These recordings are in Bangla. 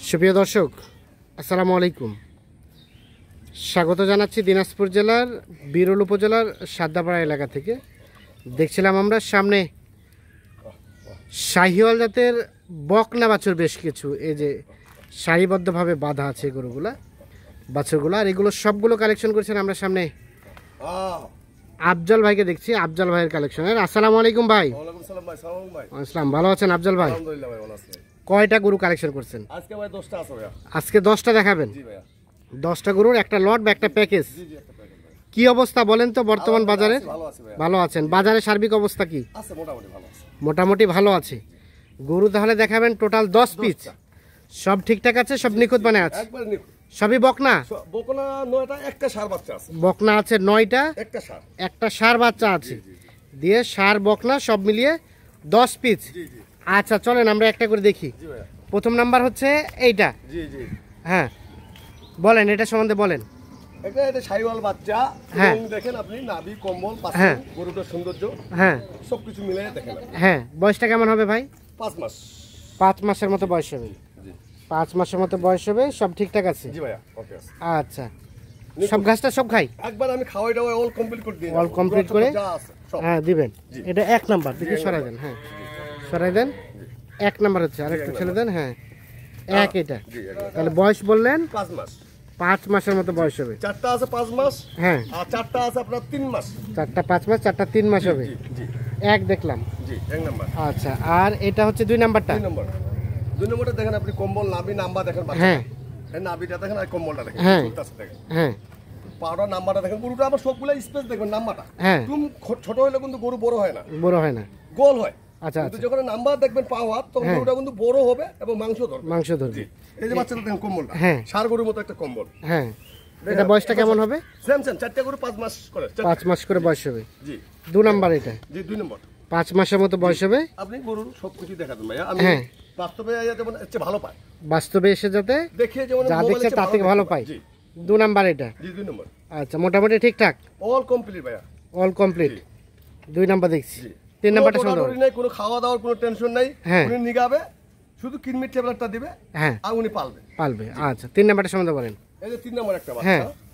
সুপ্রিয় দর্শক, আসসালামু আলাইকুম। স্বাগত জানাচ্ছি দিনাজপুর জেলার বিরল উপজেলার সাদ্দাপাড়া এলাকা থেকে। দেখছিলাম আমরা সামনে শাহিওয়াল জাতের বকনা বাছুর বেশ কিছু, এই যে সারিবদ্ধভাবে বাঁধা আছে গরুগুলা, বাছুরগুলো। আর এগুলো সবগুলো কালেকশন করেছেন আমরা সামনে আফজাল ভাইকে দেখছি, আফজাল ভাইয়ের কালেকশনের। আসসালামু আলাইকুম ভাই। আসসালাম, ভালো আছেন আফজাল ভাই? কয়টা গরু কালেকশন করছেন আজকে? ভাই 10টা আছে ভাইয়া। আজকে 10টা দেখাবেন? জি ভাইয়া। 10টা গরুর একটা লট বা একটা প্যাকেজ। জি জি, একটা প্যাকেজ ভাই। কি অবস্থা বলেন তো বর্তমান বাজারে? ভালো আছে ভাইয়া। ভালো আছেন? বাজারে সার্বিক অবস্থা কি? আছে মোটামুটি ভালো আছে। মোটামুটি ভালো আছে। গরু তাহলে দেখাবেন টোটাল 10 পিস। সব ঠিকঠাক আছে, সব নিখুঁত মানে আছে? একবার নিখুঁত। সবই বকনা? বকনা 9টা, একটা ষাঁড় বাচ্চা আছে। বকনা আছে 9টা, একটা ষাঁড়, একটা ষাঁড় বাচ্চা আছে, দিয়ে ষাঁড় বকনা সব মিলিয়ে 10 পিস। জি জি আচ্ছা চলেন আমরা একটা করে দেখি। জি ভাইয়া। প্রথম নাম্বার হচ্ছে এইটা। জি জি, হ্যাঁ বলেন, এটা সম্বন্ধে বলেন। এটা শাহিওয়াল বাচ্চা। হ্যাঁ। এবং দেখেন আপনি নাভি, কম্বল, পাশে হ্যাঁ। গরুটার সৌন্দর্য, হ্যাঁ সবকিছু মিলিয়ে দেখেন আপনি। হ্যাঁ, বয়সটা কেমন হবে ভাই? 5 মাস। 5 মাসের মতো বয়স হবে। জি 5 মাসের মতো বয়স হবে, সব ঠিকঠাক আছে? জি ভাইয়া, ওকে আছে। আচ্ছা, সব ঘাসটা সব খাই? একবার আমি খাওয়াইটা অল কমপ্লিট করে দিই। অল কমপ্লিট করে যা আছে সব। হ্যাঁ দিবেন। জি। এটা 1 নাম্বার দিকে সরাই দেন। হ্যাঁ সরাই দেন। 1 নাম্বার হচ্ছে, আরেকটু ছেড়ে দেন। হ্যাঁ 1 এটা। জি একবার। তাহলে বয়স বললেন 5 মাস। 5 মাসের মতো বয়স হবে। 4টা আছে 5 মাস। হ্যাঁ, আর 4টা আছে আপনার 3 মাস। 4টা 5 মাস, 4টা 3 মাস হবে। জি জি 1 দেখলাম। জি, 1 নাম্বার। আচ্ছা, আর এটা হচ্ছে 2 নাম্বারটা। 2 নম্বর। 2 নম্বরটা দেখেন আপনি, কম্বল, নাভি, নাম্বার দেখেন বাচ্চা। হ্যাঁ এই নাভিটা দেখেন আর কম্বলটা দেখেন। হ্যাঁ। চলতেছে দেখেন। হ্যাঁ পাউডার নাম্বারটা দেখেন। গরুটা আবার সবগুলা স্পেস দেখবেন নাম্বারটা। হ্যাঁ, তুমি ছোট হলে কিন্তু গরু বড় হয় না, বড় হয় না। গোল হয়। আচ্ছা কিন্তু আচ্ছা, যখন নাম্বার দেখবেন পাওয়ার, তখন হ্যাঁ। গরুটা কিন্তু বড় হবে এবং মাংস ধরবে। মাংস ধরবে। এই যে বাচ্চাটা দেখেন কম্বলটা, হ্যাঁ। ষাঁড় গরুর মতো একটা কম্বল। হ্যাঁ, এটা বয়সটা কেমন হবে? সেম সেম 4টা গরু 5 মাস করে। 5 মাস করে বয়স হবে। জি 2 নাম্বার এটা। জি 2 নম্বর। 5 মাসের মতো বয়স হবে। আপনি গরুর সবকিছু দেখাবেন ভাইয়া। আমি হ্যাঁ। বাস্তবে যেমন হচ্ছে ভালো পায়, বাস্তবে এসে যাতে দেখে যেমন যা মোবাইলে দেখছে চেয়ে তার থেকে ভালো পাই। জি 2 নাম্বার এটা। জি 2 নম্বর। আচ্ছা, মোটামুটি ঠিকঠাক, অল কমপ্লিট ভাইয়া। All complete. জি। 2 নাম্বার দেখছি। জি। 3 নাম্বারটা কোনো শুনতে দৌড়াদৌড়ি নাই, কোনো খাওয়া দাওয়ার কোনো টেনশন নাই। হ্যাঁ। উনি নিগাবে, শুধু কিডনির ট্যাবলেটটা দিবে হ্যাঁ আর উনি পালবে। পালবে। আচ্ছা, 3 নাম্বারটা সম্বন্ধে বলেন। এই যে 3 নম্বর একটা হ্যাঁ। বাচ্চা।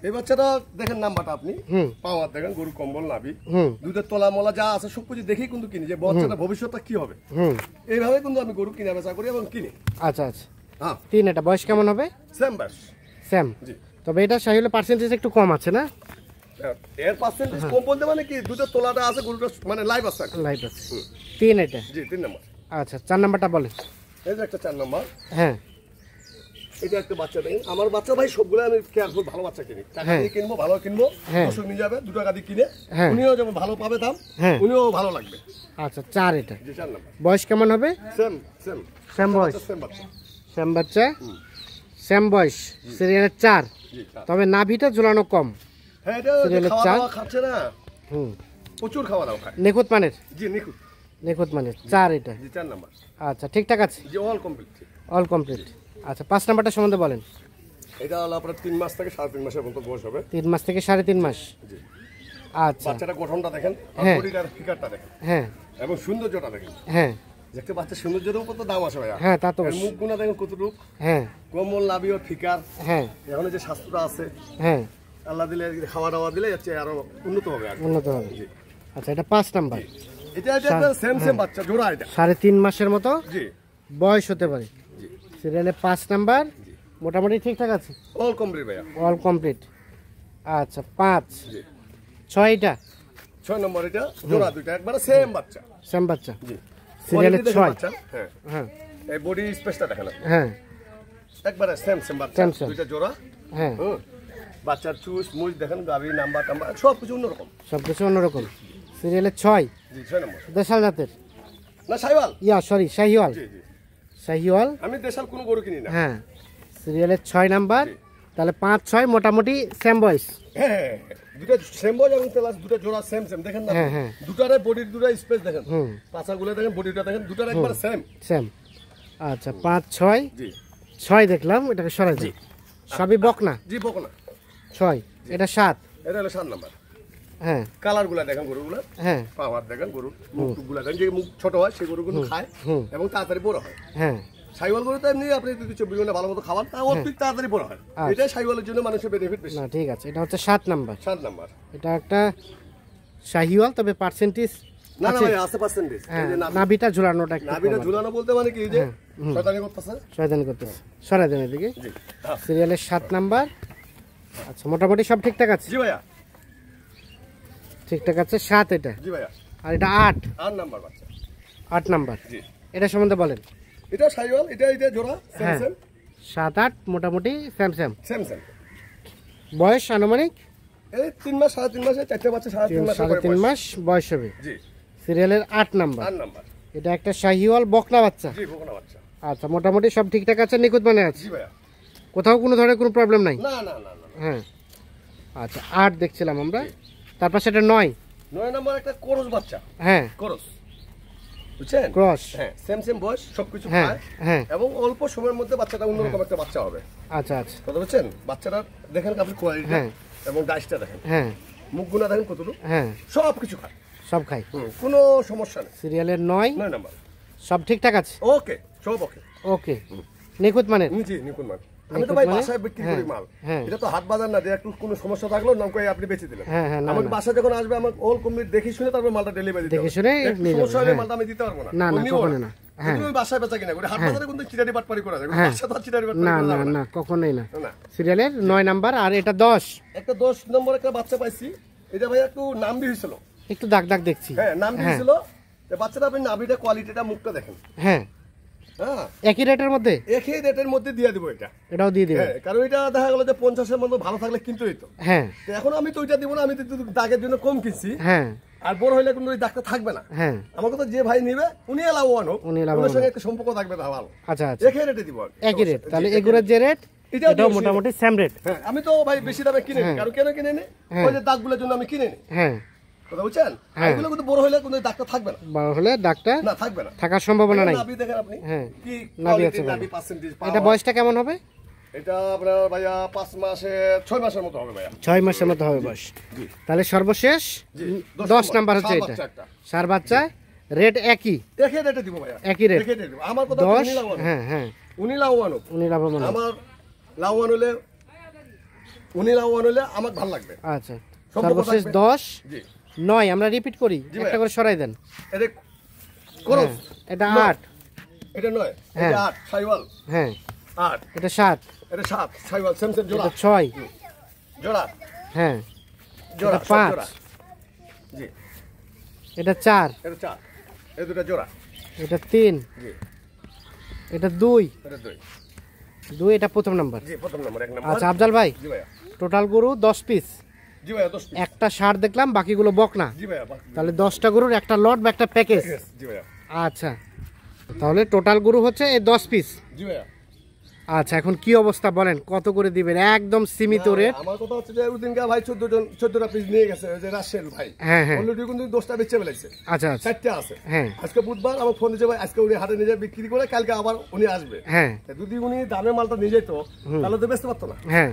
এই বাচ্চাটা দেখেন নাম্বারটা আপনি, হুম পাওয়ার দেখেন, গরু কম্বল, নাভি, হুম দুধের তলা মলা যা আছে সবকিছু দেখেই কিন্তু কিনি যে বাচ্চাটা ভবিষ্যৎটা কি হবে। হুম এইভাবে কিন্তু আমি গরু কিনা বেচা করি এবং কিনি। আচ্ছা আচ্ছা, হ্যাঁ 3 এটা বয়স কেমন হবে? সেম ব্যাস। সেম। জি। তবে এটা শাহিওয়াল পার্সেন্টেজ একটু কম আছে না? এর পার্সেন্টেজ কম বলতে মানে কি, দুধের তলাটা আছে, গরুটা মানে লাইভ আছে একটা। লাইট আছে। 3 এটা। জি 3 নম্বর। আচ্ছা, 4 নাম্বারটা বলেন। এই যে একটা 4 নম্বর। হ্যাঁ এটা একটা বাচ্চা দেখেন। আমার বাচ্চা ভাই সবগুলো আমি কেয়ারফুল ভালো বাচ্চা কিনি। টাকা হ্যাঁ। দিয়ে কিনবো, ভালো কিনবো, হ্যাঁ। দর্শক নিয়ে যাবে 2 টাকা দিয়ে কিনে। হ্যাঁ। উনিও যেমন ভালো পাবে দাম, হ্যাঁ। উনিও ভালো লাগবে। আচ্ছা, 4 এটা। জি 4 নম্বর। বয়স কেমন হবে? সেম সেম সেম বয়স, সেম বাচ্চা। সেম বাচ্চা, সেম বয়স। সিরিয়ালের 4। জি 4। তবে নাভিটা ঝুলানো কম। হ্যাঁ, এটা সিরিয়ালের খাওয়া 4? দাওয়া খাচ্ছে না, হুম, প্রচুর খাওয়া দাওয়া খায়। নিখুঁত মানের। জি নিখুঁত। নিখুঁত মানের 4 এটা। জি 4 নম্বর। আচ্ছা, ঠিকঠাক আছে, জি অল কমপ্লিট। All complete. আচ্ছা, 5 নাম্বারটা সম্বন্ধে বলেন। এটা হলো আপনার 3 মাস থেকে 3.5 মাসের মতো বয়স হবে। 3 মাস থেকে 3.5 মাস। জি। আচ্ছা। বাচ্চাটা গঠনটা দেখেন, আর হ্যাঁ। বডিটার ফিগারটা দেখেন হ্যাঁ এবং সৌন্দর্যটা দেখেন। হ্যাঁ যে একটা বাচ্চার সৌন্দর্যের উপর তো দাম আছে ভাইয়া। হ্যাঁ, তা তো এর অবশ্যই। মুখগুলো দেখেন কতটুক, হ্যাঁ কমল, নাভি ও ফিকার। হ্যাঁ এখন যে স্বাস্থ্যটা আছে, হ্যাঁ, আল্লাহ দিলে খাওয়া দাওয়া দিলে হচ্ছে আরো উন্নত হবে আর কি। উন্নত হবে। জি। আচ্ছা, এটা 5 নাম্বার। এটা সেম সেম বাচ্চা জোড়া এটা। 3.5 মাসের মতো জি বয়স হতে পারে। জি সিরিয়ালে 5 নাম্বার, মোটামুটি ঠিকঠাক আছে, অল কমপ্লিট ভাইয়া। All complete. আচ্ছা, 5 জি 6 এটা। 6 নম্বর এটা জোড়া দুইটা একবারে সেম বাচ্চা। সেম বাচ্চা। জি সিরিয়ালে Quality দেখেন 6। বাচ্চা। হ্যাঁ, হ্যাঁ এই বডি স্পেসটা দেখেন আপনি। হ্যাঁ একবারে সেম সেম বাচ্চা, Same, same. দুইটা জোড়া। হ্যাঁ, হুম, বাচ্চার চুজ মুজ দেখেন, গাভি নাম্বার টাম্বার সব কিছু অন্যরকম। সব কিছু অন্যরকম। সিরিয়ালে 6, জি 6 নম্বর। দেশাল জাতের, না সাইওয়াল। সরি শাহিওয়াল। জি জি, শাহিওয়াল। আমি দেশাল কোনো গরু কিনি না। হ্যাঁ, সিরিয়ালে 6 নাম্বার। তাহলে 5-6 মোটামুটি সেম বয়স। হ্যাঁ, দুটো সেম বয়স এবং প্লাস দুটো জোড়া সেম সেম দেখেন না। হ্যাঁ, হ্যাঁ। দুটারে বডির দুটো স্পেস দেখেন, হুম, পাছাগুলো দেখেন, বডিটা দেখেন, দুটার একবার সেম। সেম। আচ্ছা, 5-6, জি 6 দেখলাম, এটাকে সরাই দিই। সবই বকনা। জি বকনা। 6, এটা 7। এটা হলো 7 নাম্বার। হ্যাঁ কালার গুলা দেখেন গরুগুলা, হ্যাঁ পাওয়ার দেখেন, গরুর মুখ গুলা দেখেন, যে মুখ ছোট হয় সেই গরুগুলো খায় হুম। এবং তাড়াতাড়ি বড় হয়। হ্যাঁ, সাইওয়াল গরু তো এমনি আপনি যদি 24 ঘন্টা ভালো মতো খাওয়ান তা অতি তাড়াতাড়ি বড় হয়। এটাই সাইওয়ালের জন্য মানুষের বেনিফিট বেশি। না ঠিক আছে, এটা হচ্ছে 7 নাম্বার। 7 নাম্বার। এটা একটা শাহিওয়াল, তবে পার্সেন্টেজ না না ভাই আছে পার্সেন্টেজ। এই যে নাভিটা ঝুলানোটা একটু নাভিটা ঝুলানো বলতে মানে কি যে শয়তানি করতেছে। শয়তানি করতেছে, সরাই দেন এদিকে। সিরিয়ালের 7 নাম্বার। আচ্ছা, মোটামুটি সব ঠিকঠাক আছে? জি ভাইয়া ঠিকঠাক আছে। 7 এটা। জি ভাইয়া। আর এটা 8 নাম্বার বাচ্চা। 8 নাম্বার। জি। এটা সম্বন্ধে বলেন। এটা সাইওয়াল, এটা জোড়া স্যামসাং। 7 8 মোটামুটি স্যামসাং। বয়স আনুমানিক এই 3 মাস 3.5 মাসে 4টে বাচ্চা 3.5 মাস পরে 3.5 মাস বয়স হবে। জি। সিরিয়ালের 8 নাম্বার। 8 নাম্বার। এটা একটা শাহিওয়াল বকনা বাচ্চা। জি, বকনা বাচ্চা। আচ্ছা, মোটামুটি সব ঠিকঠাক আছে, নিখুঁত মানে আছে? জি ভাইয়া। কোথাও কোনো ধরনের কোনো প্রবলেম নাই? না না না না। হ্যাঁ। আচ্ছা, 8 দেখছিলাম আমরা। তারপর সেটা 9 নাম্বার একটা করস বাচ্চা। হ্যাঁ, করস। বুঝছেন? ক্রস। হ্যাঁ, সেম বয়স, সবকিছু হ্যাঁ খায়। হ্যাঁ। এবং অল্প সময়ের মধ্যে বাচ্চাটা অন্যরকম একটা বাচ্চা হবে। আচ্ছা আচ্ছা। কথা বুঝছেন? বাচ্চাটা দেখেন আপনি কোয়ালিটি হ্যাঁ। এবং ডাইসটা দেখেন। হ্যাঁ। মুখগুলো দেখেন কতটুকু। হ্যাঁ, সবকিছু খায়। সব খাই। কোনো সমস্যা নেই। সিরিয়ালের 9 নাম্বার। সব ঠিকঠাক আছে? ওকে, সব ওকে। ওকে, নিখুঁত মানে? জি, নিখুঁত মাল। আমি তো ভাই বাসায় বিক্রি করি মাল। হ্যাঁ। এটা তো হাট বাজার না যে একটু কোনো সমস্যা থাকলো নাম করে আপনি বেচে দিলেন। হ্যাঁ হ্যাঁ। আমার বাসা যখন আসবে আমার অল কমপ্লিট দেখে শুনে তারপর মালটা ডেলিভারি দিতে হবে। দেখে শুনে নিয়ে সমস্যা হলে যাবেন। মালটা আমি দিতে পারবো না। না না, কখনো না। হ্যাঁ। তুমি বাসায় বেচা কিনা করে হাট বাজারে কিন্তু চিটারি বাটপারি করা যায়। বাসা তো চিটারি বাটপারি না করা না যাবে না। না, কখনোই না। না। সিরিয়ালের 9 নাম্বার। আর এটা 10। একটা 10 নম্বর একটা বাচ্চা পাইছি। এটা ভাই একটু নাম দিয়েছিল। একটু দাগ দাগ দেখছি। হ্যাঁ, নাম দিয়েছিল। এই বাচ্চাটা আপনি নাভিটা কোয়ালিটিটা মুখটা দেখেন। হ্যাঁ। হ্যাঁ। একই রেটের মধ্যে? একই রেটের মধ্যে দিয়ে দিব এটা। এটাও দিয়ে দিবেন? হ্যাঁ, কারণ এটা দেখা গেল যে 50 এর মতো ভালো থাকলে কিন্তু হইতো। হ্যাঁ। তো এখন আমি তো ওইটা দিব না, আমি তো দাগের জন্য কম কিনছি। হ্যাঁ। আর বড় হইলে কিন্তু ওই দাগটা থাকবে না। হ্যাঁ। আমার কথা যে ভাই নিবে উনি লাভবান হোক, উনি ওনার লাভবান সঙ্গে একটা সম্পর্ক থাকবে তা ভালো। আচ্ছা আচ্ছা। একই রেটে দিব। একই রেট? তাহলে এগুলোর যে রেট এটাও মোটামুটি সেম রেট? হ্যাঁ, আমি তো ভাই বেশি দামে কিনে নিই। কারণ কেন কিনে নিই? ওই যে দাগগুলোর জন্য আমি কিনে নিই। হ্যাঁ। কথা বুঝছেন? এগুলো কিন্তু বড় হইলে কিন্তু দাগটা থাকবে না। বড় হলে দাগটা না, থাকবে না। থাকার সম্ভাবনা নাই? নাভি দেখেন আপনি। হ্যাঁ, কি নাভি আছে। নাভি পার্সেন্টেজ। এটা বয়সটা কেমন হবে? এটা আপনার ভাইয়া 5 মাসে 6 মাসের মতো হবে ভাইয়া। 6 মাসের মতো হবে বয়স। তাহলে সর্বশেষ 10 নাম্বার হচ্ছে এটা। সার বাচ্চা, রেট একই? একই রেটে দিব ভাইয়া। একই রেট? একই রেটে দিব। আমার কথা 10। উনি লাভবান। হ্যাঁ হ্যাঁ। উনি লাভবান হোক। উনি লাভবান। আমার লাভবান হলে উনি লাভবান হলে আমার ভালো লাগবে। আচ্ছা, সর্বশেষ 10 জি 9 আমরা রিপিট করি, একটা করে সরাই দেন। এটা করো। এটা 8। এটা 9। হ্যাঁ। এটা 8 সাইওয়াল। হ্যাঁ। 8। এটা 7। এটা 7 সাইওয়াল সেম জোড়া। এটা 6। জোড়া। হ্যাঁ। জোড়া এটা 5। জোড়া। জি। এটা 4। এটা 4। এই দুটো জোড়া। এটা 3। জি। এটা 2। এটা 2। 2 এটা প্রথম নাম্বার। জি, প্রথম নাম্বার, এক নাম্বার। আচ্ছা আফজাল ভাই, জি ভাইয়া। টোটাল গরু 10 পিস? জি ভাইয়া 10 পিস। একটা ষাঁড় দেখলাম, বাকিগুলো বকনা। জি ভাইয়া। তাহলে 10টা গরুর একটা লট বা একটা প্যাকেজ? জি ভাইয়া। আচ্ছা, তাহলে টোটাল গরু হচ্ছে এই 10 পিস। জি ভাইয়া। আচ্ছা, এখন কি অবস্থা বলেন, কত করে দিবেন? একদম সীমিত রেট। আমার কথা হচ্ছে যে ওইদিনকে ভাই 14টা পিস নিয়ে গেছে, ওই যে রাশেল ভাই। হ্যাঁ হ্যাঁ। অলরেডি কিন্তু 10টা বেচে ফেলেছে। আচ্ছা আচ্ছা। 4টা আছে। হ্যাঁ। আজকে বুধবার আমার ফোন দিয়েছে ভাই, আজকে উনি হাটে নিয়ে যাবে বিক্রি করে, কালকে আবার উনি আসবে। হ্যাঁ। যদি উনি দামে মালটা নিয়ে যেত তাহলে তো বেচতে পারতো না। হ্যাঁ,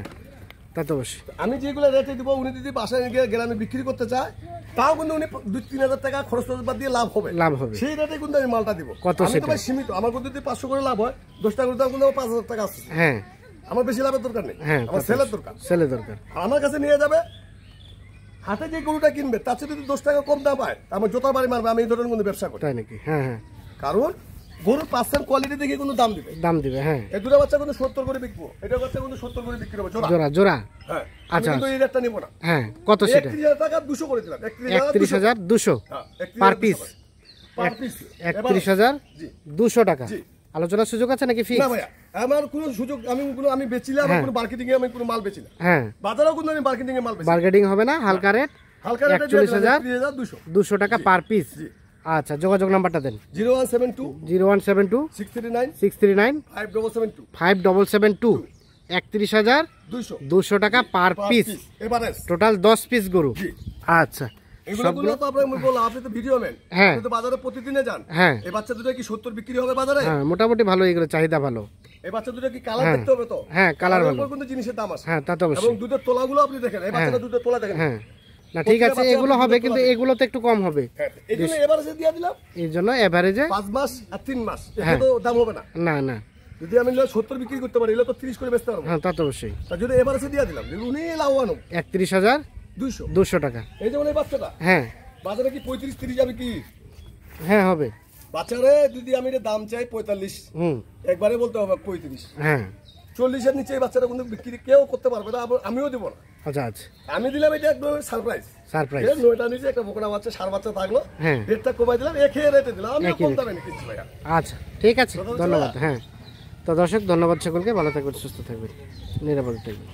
তা তো অবশ্যই। আমি যেগুলো রেটে দিব, উনি যদি বাসায় গিয়ে গ্রামে বিক্রি করতে চায় তাও কিন্তু উনি 2-3 হাজার টাকা খরচ বাদ দিয়ে লাভ হবে। লাভ হবে। সেই রেটে কিন্তু আমি মালটা দিব। কত আমি তো সেটা? ভাই সীমিত, আমার কিন্তু যদি 500 করে লাভ হয়, 10টা করে দাম কিন্তু 5,000 টাকা আসছে। হ্যাঁ। আমার বেশি লাভের দরকার নেই। হ্যাঁ, আমার সেলের দরকার। সেলে দরকার। আমার কাছে নিয়ে যাবে, হাটে যে গরুটা কিনবে তার চেয়ে যদি 10 টাকা কম দাম পায় আমার জোতা বাড়ি মারবে। আমি এই ধরনের কোনো ব্যবসা করি। তাই নাকি? হ্যাঁ হ্যাঁ। কারণ গরুর পার্সেন্ট কোয়ালিটি দেখে কোনো দাম দিবে। দাম দিবে। হ্যাঁ। এই দুটো বাচ্চা কিন্তু 70 করে বিকবো, এটা বাচ্চা কিন্তু 70 করে বিক্রি হবে জোড়া। জোড়া জোড়া? হ্যাঁ। আচ্ছা। কিন্তু এই রেটটা নিব না। হ্যাঁ, কত সেটা? 31,000 টাকা 200 করে দিলাম। 31,200 হ্যাঁ, পার পিস? পার পিস 31,200 টাকা। জি। আলোচনার সুযোগ আছে নাকি ফিক্স? না ভাইয়া, আমার কোনো সুযোগ, আমি বেচিলে আমার কোনো মার্কেটিং এ আমি কোনো মাল বেচি না। হ্যাঁ। বাজারেও কিন্তু আমি মার্কেটিং এ মাল বেচি। বার্গেনিং হবে না? হালকা রেট? হালকা রেটে 41,200 টাকা পার পিস। আচ্ছা, যোগাযোগ নাম্বারটা দেন। 0172 0172 639 639 5772 5772। 31,200 টাকা per piece, average total 10 piece গরু। জি। আচ্ছা, এগুলো তো আপনারা বললাম, আপনি তো ভিডিও ম্যান, হ্যাঁ। আপনি তো বাজারে প্রতিদিনে যান। হ্যাঁ। এই বাচ্চা দুটো কি 70 বিক্রি হবে বাজারে? হ্যাঁ, মোটামুটি ভালো, এগুলো চাহিদা ভালো। এই বাচ্চা দুটো কি কালার হ্যাঁ। দেখতে হবে তো? হ্যাঁ, কালার ভালো। উপর কিন্তু জিনিসের দাম আছে। হ্যাঁ, তা তো এবং অবশ্যই। দুধের তোলাগুলো আপনি দেখেন, এই বাচ্চাটা দুধের তোলা দেখেন। হ্যাঁ, না ঠিক আছে, এগুলো হবে কিন্তু এগুলো তো একটু কম হবে। হ্যাঁ, এই জন্য এভারেজে দিয়ে দিলাম। এই জন্য এভারেজে 5 মাস আর 3 মাস এটা হ্যাঁ। তো দাম হবে না। না না, যদি আমি 70 বিক্রি করতে পারি, এগুলো তো 30 করে বেচতে পারবো। হ্যাঁ তা তো অবশ্যই। তা যদি এভারেজে দিয়ে দিলাম, উনি লাভবান হবে 31,200 200 টাকা। এই যেমন এই বাচ্চাটা হ্যাঁ বাজারে কি 35-30 যাবে কি? হ্যাঁ হবে। বাচ্চারে যদি আমি এর দাম চাই 45, একবারে বলতে হবে 35। হ্যাঁ 40-এর নিচে এই বাচ্চাটা কিন্তু বিক্রি কেউ করতে পারবে না, আমিও দেবো না। আচ্ছা আচ্ছা, আমি দিলাম এটা একদম সারপ্রাইজ। সারপ্রাইজ। নয়টা নিচে একটা বকনা বাচ্চা, সার বাচ্চা থাকলো, হ্যাঁ রেটটা কমাই দিলাম, একে রেটে দিলাম, আমি কম দামে নিচ্ছি ভাইয়া। আচ্ছা ঠিক আছে, ধন্যবাদ। হ্যাঁ তো দর্শক, ধন্যবাদ সকলকে, ভালো থাকবেন, সুস্থ থাকবেন, নিরাপদে থাকবেন।